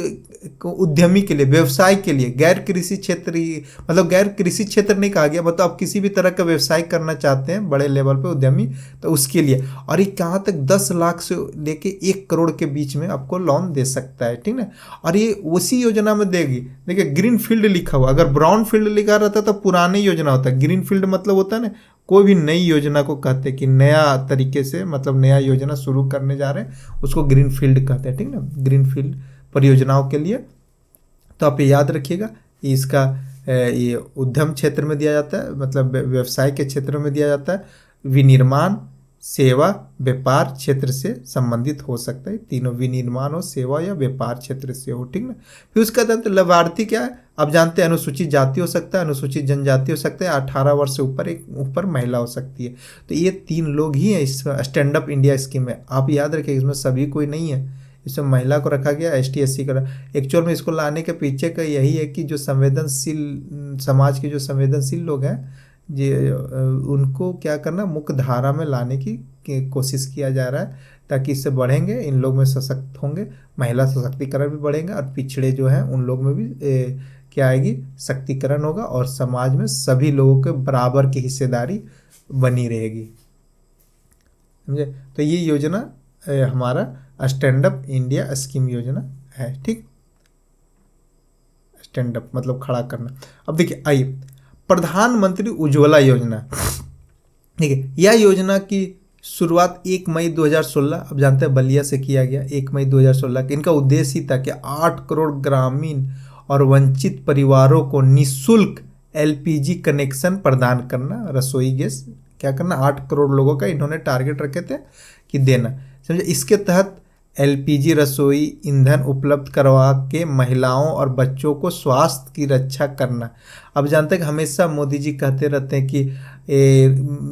उद्यमी के लिए, व्यवसाय के लिए, गैर कृषि क्षेत्र, मतलब गैर कृषि क्षेत्र नहीं कहा गया, मतलब आप किसी भी तरह का व्यवसाय करना चाहते हैं बड़े लेवल पे उद्यमी, तो उसके लिए। और ये कहाँ तक, 10 लाख से लेके 1 करोड़ के बीच में आपको लोन दे सकता है। ठीक ना। और ये उसी योजना में देगी। देखिए, ग्रीन फील्ड लिखा हुआ, अगर ब्राउन फील्ड लिखा रहता तो पुरानी योजना होता है। ग्रीन फील्ड मतलब होता है ना, कोई भी नई योजना को कहते हैं कि नया तरीके से, मतलब नया योजना शुरू करने जा रहे हैं, उसको ग्रीन फील्ड कहते हैं। ठीक ना, ग्रीन फील्ड परियोजनाओं के लिए। तो आप ये याद रखिएगा, इसका ये उद्यम क्षेत्र में दिया जाता है, मतलब व्यवसाय के क्षेत्र में दिया जाता है, विनिर्माण, सेवा, व्यापार क्षेत्र से संबंधित हो सकता है। तीनों, विनिर्माण हो, सेवा या व्यापार क्षेत्र से हो। ठीक ना। फिर उसका लाभार्थी क्या है, आप जानते हैं, अनुसूचित जाति हो सकता है, अनुसूचित जनजाति हो सकता है, 18 वर्ष से ऊपर महिला हो सकती है। तो ये 3 लोग ही हैं इस स्टैंड अप इंडिया स्कीम में। आप याद रखिए, इसमें सभी कोई नहीं है, इसमें महिला को रखा गया, ST SC का। एक्चुअल में इसको लाने के पीछे का यही है कि जो संवेदनशील समाज के जो संवेदनशील लोग हैं, उनको क्या करना, मुख्य धारा में लाने की कोशिश किया जा रहा है, ताकि इससे बढ़ेंगे, इन लोग में सशक्त होंगे, महिला सशक्तिकरण भी बढ़ेंगे, और पिछड़े जो हैं उन लोग में भी क्या आएगी, शक्तिकरण होगा, और समाज में सभी लोगों के बराबर की हिस्सेदारी बनी रहेगी। समझे। तो ये योजना हमारा स्टैंड अप इंडिया स्कीम योजना है। ठीक, स्टैंड अप मतलब खड़ा करना। अब देखिए, आइए, प्रधानमंत्री उज्ज्वला योजना। ठीक है, यह योजना की शुरुआत 1 मई 2016, अब जानते हैं, बलिया से किया गया, 1 मई 2016। इनका उद्देश्य ही था कि 8 करोड़ ग्रामीण और वंचित परिवारों को निःशुल्क LPG कनेक्शन प्रदान करना, रसोई गैस क्या करना, 8 करोड़ लोगों का इन्होंने टारगेट रखे थे कि देना। समझे। इसके तहत LPG रसोई ईंधन उपलब्ध करवा के महिलाओं और बच्चों को स्वास्थ्य की रक्षा करना। अब जानते हैं कि हमेशा मोदी जी कहते रहते हैं कि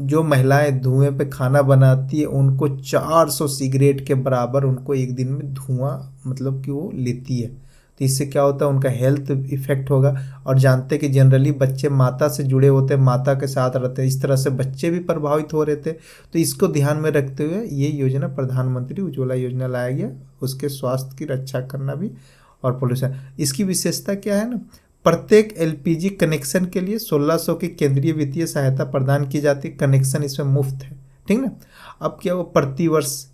जो महिलाएं धुएं पे खाना बनाती है, उनको 400 सिगरेट के बराबर उनको एक दिन में धुआं, मतलब कि वो लेती है। तो इससे क्या होता है, उनका हेल्थ इफेक्ट होगा। और जानते हैं कि जनरली बच्चे माता से जुड़े होते हैं, माता के साथ रहते हैं, इस तरह से बच्चे भी प्रभावित हो रहे थे। तो इसको ध्यान में रखते हुए ये योजना, प्रधानमंत्री उज्ज्वला योजना लाया गया, उसके स्वास्थ्य की रक्षा करना भी, और पोल्यूशन। इसकी विशेषता क्या है ना, प्रत्येक LPG कनेक्शन के लिए 1600 की केंद्रीय वित्तीय सहायता प्रदान की जाती है। कनेक्शन इसमें मुफ्त है। ठीक ना। अब क्या, वो प्रति वर्ष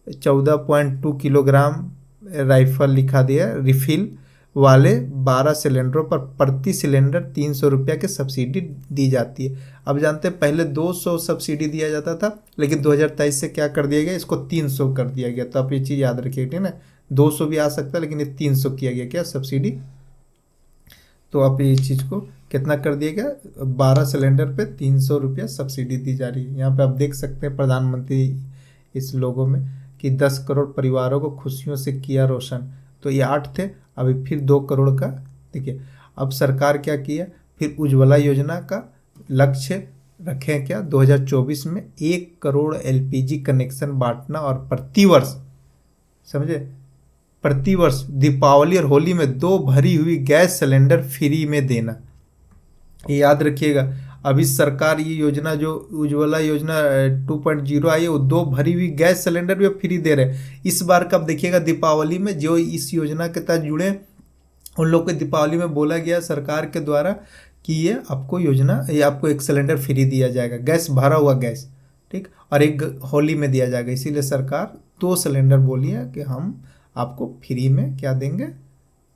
14.2 किलोग्राम राइफल लिखा दिया, रिफिल वाले 12 सिलेंडरों पर प्रति सिलेंडर 300 रुपया की सब्सिडी दी जाती है। अब जानते हैं, पहले 200 सब्सिडी दिया जाता था, लेकिन 2023 से क्या कर दिया गया, इसको 300 कर दिया गया। तो आप ये चीज़ याद रखिए। ठीक ना, 200 भी आ सकता है, लेकिन ये 300 किया गया क्या, सब्सिडी। तो आप ये चीज़ को कितना कर दिया गया, 12 सिलेंडर पे 300 रुपया सब्सिडी दी जा रही है। यहाँ पे आप देख सकते हैं प्रधानमंत्री इस लोगों में कि 10 करोड़ परिवारों को खुशियों से किया रोशन। तो ये 8 थे, अभी फिर 2 करोड़ का। देखिए, अब सरकार क्या किया, फिर उज्ज्वला योजना का लक्ष्य रखें क्या, 2024 में 1 करोड़ LPG कनेक्शन बांटना, और प्रतिवर्ष, समझे, प्रतिवर्ष दीपावली और होली में 2 भरी हुई गैस सिलेंडर फ्री में देना। ये याद रखिएगा। अभी सरकार ये योजना जो उज्ज्वला योजना 2.0 आई है, वो 2 भरी हुई गैस सिलेंडर भी अब फ्री दे रहे हैं। इस बार कब देखिएगा दीपावली में जो इस योजना के तहत जुड़े उन लोग को दीपावली में बोला गया सरकार के द्वारा कि ये आपको योजना, ये आपको एक सिलेंडर फ्री दिया जाएगा, गैस भरा हुआ गैस, ठीक, और एक होली में दिया जाएगा। इसीलिए सरकार 2 सिलेंडर बोली है कि हम आपको फ्री में क्या देंगे,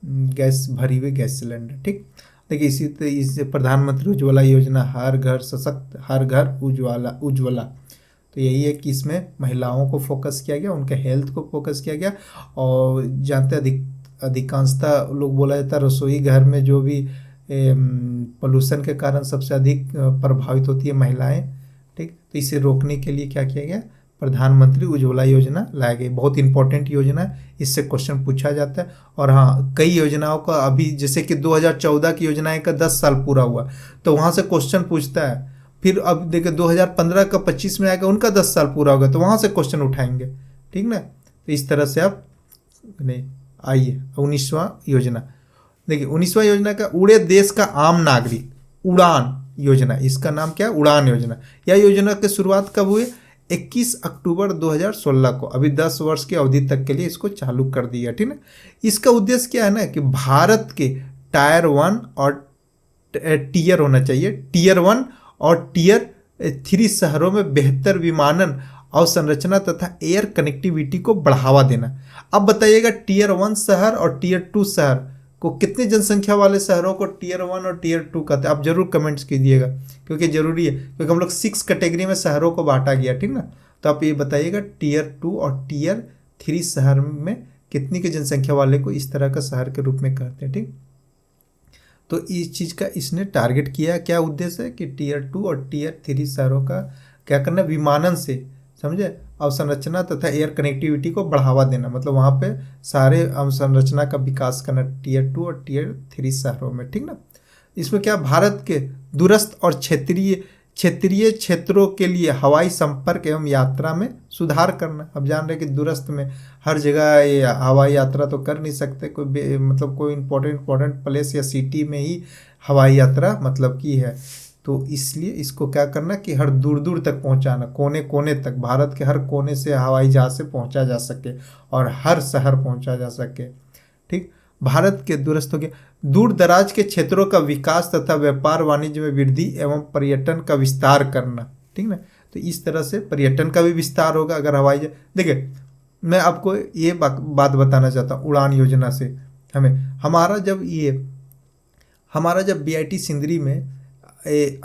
गैस, भरी हुई गैस सिलेंडर, ठीक। देखिए इस प्रधानमंत्री उज्ज्वला योजना, हर घर सशक्त, हर घर उज्ज्वला उज्ज्वला, तो यही है कि इसमें महिलाओं को फोकस किया गया, उनके हेल्थ को फोकस किया गया। और जानते अधिकांशतः लोग बोला जाता है रसोई घर में जो भी पोल्यूशन के कारण सबसे अधिक प्रभावित होती है महिलाएं, ठीक। तो इसे रोकने के लिए क्या किया गया, प्रधानमंत्री उज्ज्वला योजना लाया गया। बहुत इंपॉर्टेंट योजना है, इससे क्वेश्चन पूछा जाता है। और हाँ, कई योजनाओं का अभी जैसे कि 2014 की योजनाएं का 10 साल पूरा हुआ तो वहाँ से क्वेश्चन पूछता है। फिर अब देखिए 2015 का 25 में आएगा, उनका 10 साल पूरा होगा तो वहाँ से क्वेश्चन उठाएंगे, ठीक ना। तो इस तरह से आप नहीं आइए 19वां योजना। देखिए 19वां योजना का उड़े देश का आम नागरिक, उड़ान योजना, इसका नाम क्या है, उड़ान योजना। यह योजना की शुरुआत कब हुई, 21 अक्टूबर 2016 को। अभी 10 वर्ष की अवधि तक के लिए इसको चालू कर दिया, ठीक है। इसका उद्देश्य क्या है ना कि भारत के टायर 1 और टीयर होना चाहिए, टीयर 1 और टीयर 3 शहरों में बेहतर विमानन अवसंरचना तथा एयर कनेक्टिविटी को बढ़ावा देना। अब बताइएगा टीयर 1 शहर और टीयर 2 शहर को, कितनी जनसंख्या वाले शहरों को टीयर 1 और टीयर 2 कहते हैं, आप जरूर कमेंट्स कीजिएगा क्योंकि जरूरी है, क्योंकि हम लोग 6 कैटेगरी में शहरों को बांटा गया, ठीक ना। तो आप ये बताइएगा टीयर 2 और टीयर 3 शहर में कितनी की जनसंख्या वाले को इस तरह का शहर के रूप में कहते हैं, ठीक। तो इस चीज़ का इसने टारगेट किया, क्या उद्देश्य है कि टीयर 2 और टीयर 3 शहरों का क्या करना, विमानन से, समझे, अवसंरचना तथा एयर कनेक्टिविटी को बढ़ावा देना, मतलब वहाँ पे सारे अवसंरचना का विकास करना टीयर 2 और टीयर 3 शहरों में, ठीक ना। इसमें क्या, भारत के दूरस्थ और क्षेत्रीय क्षेत्रों के लिए हवाई संपर्क एवं यात्रा में सुधार करना। अब जान रहे कि दूरस्थ में हर जगह ये हवाई यात्रा तो कर नहीं सकते, कोई मतलब कोई इम्पोर्टेंट प्लेस या सिटी में ही हवाई यात्रा मतलब की है, तो इसलिए इसको क्या करना कि हर दूर दूर तक पहुंचाना, कोने कोने तक, भारत के हर कोने से हवाई जहाज से पहुंचा जा सके और हर शहर पहुंचा जा सके, ठीक। भारत के दूरस्थ हो गया, दूर दराज के क्षेत्रों का विकास तथा व्यापार वाणिज्य में वृद्धि एवं पर्यटन का विस्तार करना, ठीक ना। तो इस तरह से पर्यटन का भी विस्तार होगा अगर हवाई जहाज। देखिए मैं आपको ये बात बताना चाहता हूँ, उड़ान योजना से हमारा जब BIT सिंदरी में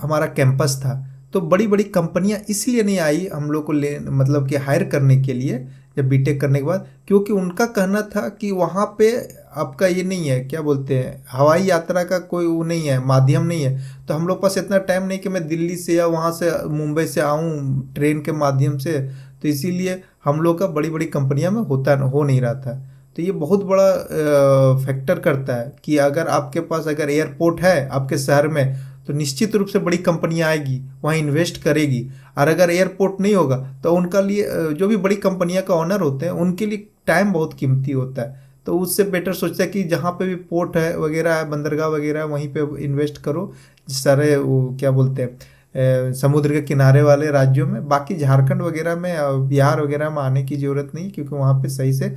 हमारा कैंपस था तो बड़ी बड़ी कंपनियां इसलिए नहीं आई हम लोग को मतलब कि हायर करने के लिए जब बीटेक करने के बाद, क्योंकि उनका कहना था कि वहाँ पे आपका ये नहीं है, क्या बोलते हैं, हवाई यात्रा का कोई वो नहीं है, माध्यम नहीं है। तो हम लोग पास इतना टाइम नहीं कि मैं दिल्ली से या वहाँ से मुंबई से आऊँ ट्रेन के माध्यम से, तो इसीलिए हम लोग का बड़ी बड़ी कंपनियाँ में हो नहीं रहा था। तो ये बहुत बड़ा फैक्टर करता है कि अगर आपके पास अगर एयरपोर्ट है आपके शहर में तो निश्चित रूप से बड़ी कंपनियां आएगी, वहाँ इन्वेस्ट करेगी। और अगर एयरपोर्ट नहीं होगा तो उनका लिए जो भी बड़ी कंपनियां का ओनर होते हैं उनके लिए टाइम बहुत कीमती होता है, तो उससे बेटर सोचता है कि जहाँ पे भी पोर्ट है वगैरह है, बंदरगाह वगैरह, वहीं पे इन्वेस्ट करो। सारे वो क्या बोलते हैं समुद्र के किनारे वाले राज्यों में, बाकी झारखंड वगैरह में, बिहार वगैरह में आने की ज़रूरत नहीं, क्योंकि वहाँ पे सही से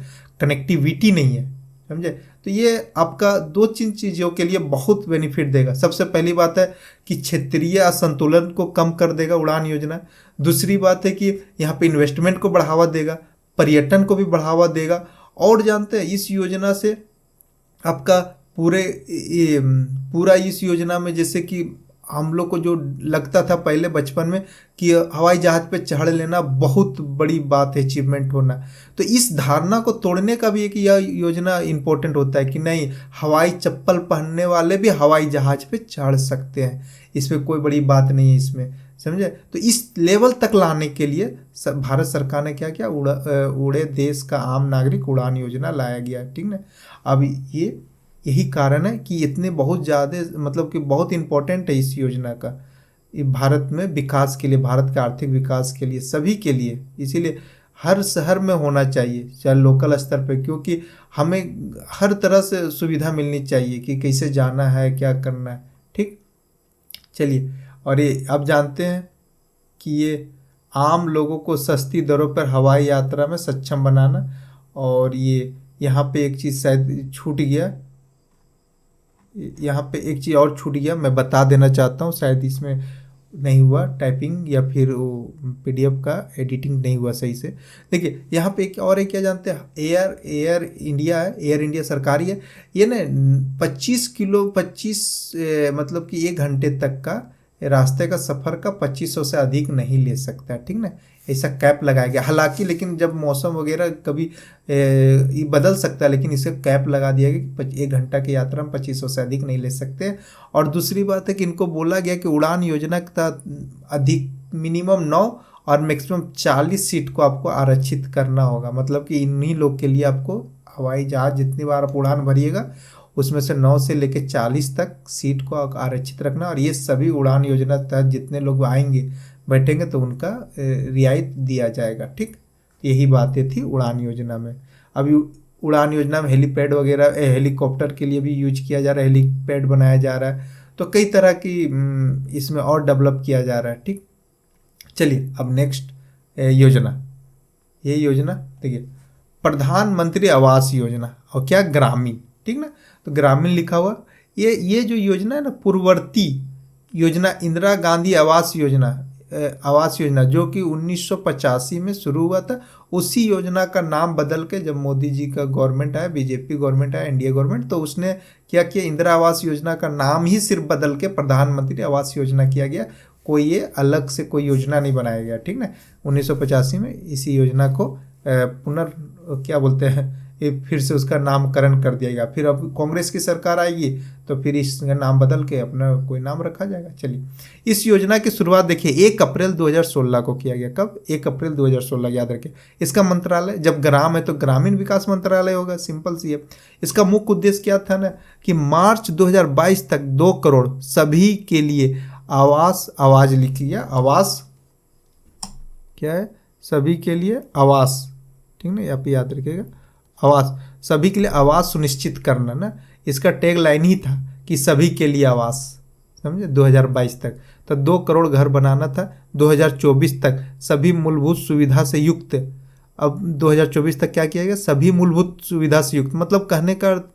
कनेक्टिविटी नहीं है, समझे। तो ये आपका 2-3 चीज़ों के लिए बहुत बेनिफिट देगा। सबसे पहली बात है कि क्षेत्रीय असंतुलन को कम कर देगा उड़ान योजना। दूसरी बात है कि यहाँ पे इन्वेस्टमेंट को बढ़ावा देगा, पर्यटन को भी बढ़ावा देगा। और जानते हैं इस योजना से आपका पूरा इस योजना में, जैसे कि हम लोग को जो लगता था पहले बचपन में कि हवाई जहाज पे चढ़ लेना बहुत बड़ी बात है, अचीवमेंट होना, तो इस धारणा को तोड़ने का भी एक यह योजना इम्पोर्टेंट होता है कि नहीं, हवाई चप्पल पहनने वाले भी हवाई जहाज पे चढ़ सकते हैं, इसमें कोई बड़ी बात नहीं है इसमें, समझे। तो इस लेवल तक लाने के लिए भारत सरकार ने क्या किया, उड़े देश का आम नागरिक उड़ान योजना लाया गया, ठीक ना। अब यही कारण है कि इतने बहुत ज़्यादा मतलब कि बहुत इम्पोर्टेंट है इस योजना का, ये भारत में विकास के लिए, भारत के आर्थिक विकास के लिए, सभी के लिए। इसीलिए हर शहर में होना चाहिए, चाहे लोकल स्तर पे, क्योंकि हमें हर तरह से सुविधा मिलनी चाहिए कि कैसे जाना है, क्या करना है, ठीक। चलिए और ये आप जानते हैं कि ये आम लोगों को सस्ती दरों पर हवाई यात्रा में सक्षम बनाना, और ये यहाँ पे एक चीज़ शायद छूट गया, यहाँ पे एक चीज़ और छूट गया, मैं बता देना चाहता हूँ, शायद इसमें नहीं हुआ टाइपिंग या फिर वो पीडीएफ का एडिटिंग नहीं हुआ सही से। देखिए यहाँ पे एक और है, क्या जानते हैं, एयर इंडिया है, एयर इंडिया सरकारी है, ये ना 25 मतलब कि 1 घंटे तक का रास्ते का सफ़र का 2500 से अधिक नहीं ले सकता है, ठीक ना, ऐसा कैप लगाया गया। हालांकि लेकिन जब मौसम वगैरह कभी ये बदल सकता है, लेकिन इसे कैप लगा दिया गया कि 1 घंटा की यात्रा में 2500 से अधिक नहीं ले सकते। और दूसरी बात है कि इनको बोला गया कि उड़ान योजना के तहत अधिक मिनिमम 9 और मैक्सिमम 40 सीट को आपको आरक्षित करना होगा। मतलब कि इन्हीं लोग के लिए आपको हवाई जहाज जितनी बार आप उड़ान भरिएगा उसमें से 9 से लेकर 40 तक सीट को आरक्षित रखना। और ये सभी उड़ान योजना के तहत जितने लोग आएंगे बैठेंगे तो उनका रियायत दिया जाएगा, ठीक। यही बातें थी उड़ान योजना में। अभी उड़ान योजना में हेलीपैड वगैरह, हेलीकॉप्टर के लिए भी यूज किया जा रहा है, हेलीपैड बनाया जा रहा है, तो कई तरह की इसमें और डेवलप किया जा रहा है, ठीक। चलिए अब नेक्स्ट योजना, ये योजना देखिए प्रधानमंत्री आवास योजना, और क्या ग्रामीण, ठीक ना, तो ग्रामीण लिखा हुआ। ये जो योजना है ना, पूर्ववर्ती योजना इंदिरा गांधी आवास योजना जो कि 1985 में शुरू हुआ था, उसी योजना का नाम बदल के जब मोदी जी का गवर्नमेंट आया, बीजेपी गवर्नमेंट आया, एनडीए गवर्नमेंट, तो उसने क्या किया, इंदिरा आवास योजना का नाम ही सिर्फ बदल के प्रधानमंत्री आवास योजना किया गया। कोई ये अलग से कोई योजना नहीं बनाया गया, ठीक ना। 1985 में इसी योजना को क्या बोलते हैं, ये फिर से उसका नामकरण कर दिया गया। फिर अब कांग्रेस की सरकार आएगी तो फिर इसका नाम बदल के अपना कोई नाम रखा जाएगा। चलिए इस योजना की शुरुआत देखिए 1 अप्रैल 2016 को किया गया। कब? 1 अप्रैल 2016, याद रखिए। इसका मंत्रालय, जब ग्राम है तो ग्रामीण विकास मंत्रालय होगा, सिंपल सी है। इसका मुख्य उद्देश्य क्या था ना, कि मार्च 2022 तक 2 करोड़ सभी के लिए आवास लिखिए, आवास क्या है, सभी के लिए आवास, ठीक ना, आप याद रखिएगा, आवास, सभी के लिए आवास सुनिश्चित करना ना, इसका टैग लाइन ही था कि सभी के लिए आवास, समझे। 2022 तक तो 2 करोड़ घर बनाना था। 2024 तक सभी मूलभूत सुविधा से युक्त, अब 2024 तक क्या किया गया, सभी मूलभूत सुविधा से युक्त, मतलब कहने का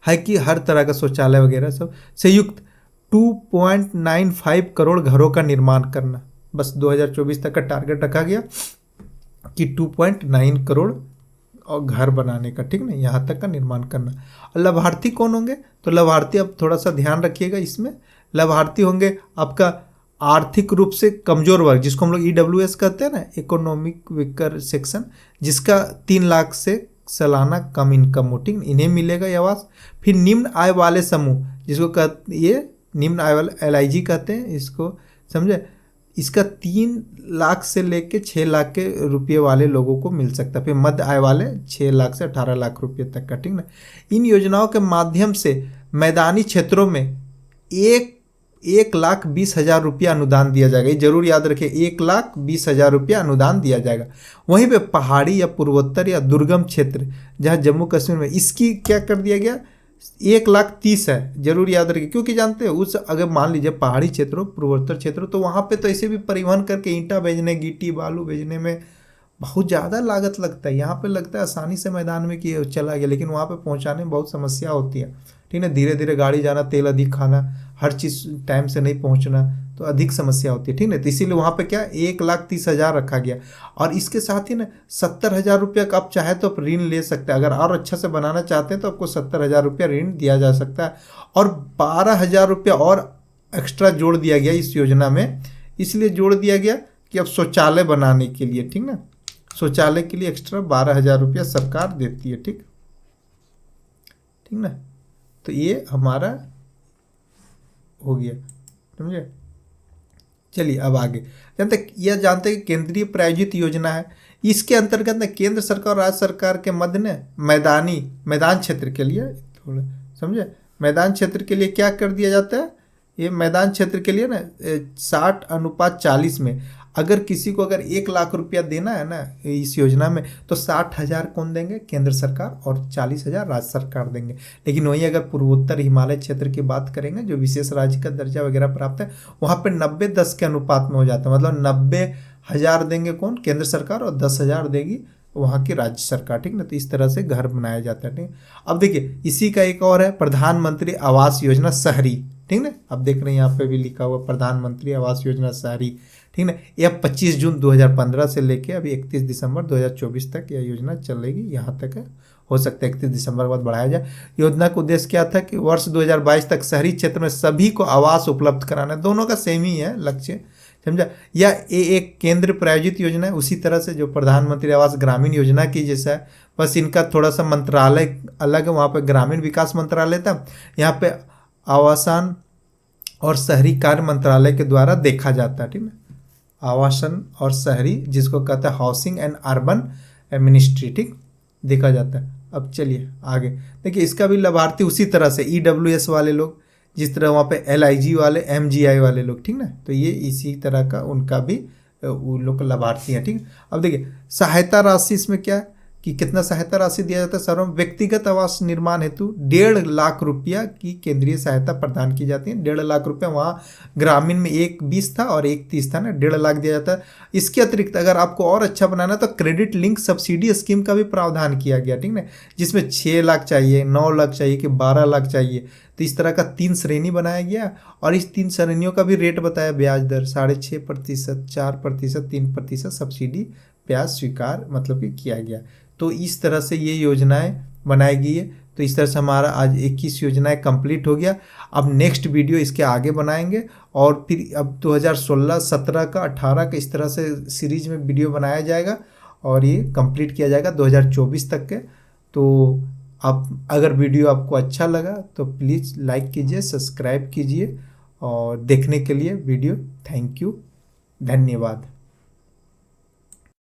है कि हर तरह का शौचालय वगैरह सब से युक्त 2.95 करोड़ घरों का निर्माण करना। बस 2024 तक का टारगेट रखा गया कि 2.9 करोड़ और घर बनाने का, ठीक ना, यहाँ तक का निर्माण करना। और लाभार्थी कौन होंगे, तो लाभार्थी अब थोड़ा सा ध्यान रखिएगा इसमें, लाभार्थी होंगे आपका आर्थिक रूप से कमजोर वर्ग, जिसको हम लोग EWS कहते हैं ना, इकोनॉमिक वीकर सेक्शन, जिसका 3 लाख से सालाना कम इनकम हो, ठीक, इन्हें मिलेगा ये आवास। फिर निम्न आय वाले समूह, जिसको ये निम्न आय वाले LIG कहते हैं इसको, समझे, इसका 3 लाख से लेके 6 लाख के रुपये वाले लोगों को मिल सकता है। फिर मध्य आय वाले 6 लाख से 18 लाख रुपये तक का, ठीक ना। इन योजनाओं के माध्यम से मैदानी क्षेत्रों में 1,20,000 रुपया अनुदान दिया जाएगा। ये जरूर याद रखें, 1,20,000 रुपया अनुदान दिया जाएगा। वहीं पे पहाड़ी या पूर्वोत्तर या दुर्गम क्षेत्र, जहाँ जम्मू कश्मीर में, इसकी क्या कर दिया गया, 1,30,000 है, जरूर याद रखिए। क्योंकि जानते हैं उस, अगर मान लीजिए पहाड़ी क्षेत्र हो, पूर्वोत्तर क्षेत्र हो, तो वहाँ पे तो ऐसे भी परिवहन करके ईंटा भेजने, गिट्टी बालू भेजने में बहुत ज़्यादा लागत लगता है। यहाँ पे लगता है आसानी से मैदान में कि चला गया, लेकिन वहाँ पे पहुँचाने में बहुत समस्या होती है, ठीक है। धीरे धीरे गाड़ी जाना, तेल अधिक खाना, हर चीज़ टाइम से नहीं पहुँचना, तो अधिक समस्या होती है, ठीक है। तो इसीलिए वहाँ पे क्या 1,30,000 रखा गया। और इसके साथ ही ना 70,000 रुपया का आप चाहे तो आप ऋण ले सकते हैं। अगर और अच्छा से बनाना चाहते हैं तो आपको 70,000 रुपया ऋण दिया जा सकता है। और 12,000 रुपया और एक्स्ट्रा जोड़ दिया गया इस योजना में, इसलिए जोड़ दिया गया कि अब शौचालय बनाने के लिए, ठीक ना, शौचालय के लिए एक्स्ट्रा 12,000 रुपया सरकार देती है, ठीक, ठीक ना। तो ये हमारा हो गया, समझे। चलिए अब आगे जानते हैं कि केंद्रीय प्रायोजित योजना है। इसके अंतर्गत ना केंद्र सरकार और राज्य सरकार के मध्य ने मैदान क्षेत्र के लिए, थोड़ा समझे, मैदान क्षेत्र के लिए क्या कर दिया जाता है, ये मैदान क्षेत्र के लिए ना 60:40 में अगर किसी को अगर 1 लाख रुपया देना है ना इस योजना में, तो 60,000 कौन देंगे? केंद्र सरकार, और 40,000 राज्य सरकार देंगे। लेकिन वहीं अगर पूर्वोत्तर हिमालय क्षेत्र की बात करेंगे, जो विशेष राज्य का दर्जा वगैरह प्राप्त है, वहाँ पे 90-10 के अनुपात में हो जाता है। मतलब 90,000 देंगे कौन? केंद्र सरकार, और 10,000 देगी वहाँ की राज्य सरकार, ठीक ना। तो इस तरह से घर बनाया जाता है, ठीक। अब देखिए इसी का एक और है प्रधानमंत्री आवास योजना शहरी, ठीक ना। अब देख रहे हैं यहाँ पे भी लिखा हुआ प्रधानमंत्री आवास योजना शहरी, ठीक ना। यह 25 जून 2015 से लेके अभी 31 दिसंबर 2024 तक यह योजना चलेगी, यहाँ तक है। हो सकता है 31 दिसंबर के बाद बढ़ाया जाए। योजना का उद्देश्य क्या था कि वर्ष 2022 तक शहरी क्षेत्र में सभी को आवास उपलब्ध कराना। दोनों का सेम ही है लक्ष्य, समझा। यह एक केंद्र प्रायोजित योजना है, उसी तरह से जो प्रधानमंत्री आवास ग्रामीण योजना की जैसा है, बस इनका थोड़ा सा मंत्रालय अलग है। वहाँ पे ग्रामीण विकास मंत्रालय था, यहाँ पे आवासन और शहरी कार्य मंत्रालय के द्वारा देखा जाता है, ठीक है। आवासन और शहरी, जिसको कहता है हाउसिंग एंड अर्बन मिनिस्ट्री, ठीक, देखा जाता है। अब चलिए आगे देखिए, इसका भी लाभार्थी उसी तरह से EWS वाले लोग, जिस तरह वहाँ पे LIG वाले, MGI वाले लोग, ठीक ना। तो ये इसी तरह का उनका भी उन लोग का लाभार्थी है, ठीक। अब देखिए सहायता राशि इसमें क्या है कि कितना सहायता राशि दिया जाता है? सर्व व्यक्तिगत आवास निर्माण हेतु 1.5 लाख रुपया की केंद्रीय सहायता प्रदान की जाती है। 1.5 लाख रुपया, वहाँ ग्रामीण में 1 20 था और 1 30 था ना, 1.5 लाख दिया जाता है। इसके अतिरिक्त अगर आपको और अच्छा बनाना तो क्रेडिट लिंक सब्सिडी स्कीम का भी प्रावधान किया गया, ठीक ना, जिसमें 6 लाख चाहिए, 9 लाख चाहिए कि 12 लाख चाहिए। तो इस तरह का 3 श्रेणी बनाया गया, और इस 3 श्रेणियों का भी रेट बताया, ब्याज दर 6.5%, 4%, 3% सब्सिडी ब्याज स्वीकार मतलब कि किया गया। तो इस तरह से ये योजनाएं बनाई गई है। तो इस तरह से हमारा आज 21 योजनाएं कंप्लीट हो गया। अब नेक्स्ट वीडियो इसके आगे बनाएंगे, और फिर अब 2016, 17 का, 18 का, इस तरह से सीरीज में वीडियो बनाया जाएगा, और ये कंप्लीट किया जाएगा 2024 तक के। तो आप अगर वीडियो आपको अच्छा लगा तो प्लीज़ लाइक कीजिए, सब्सक्राइब कीजिए, और देखने के लिए वीडियो थैंक यू, धन्यवाद।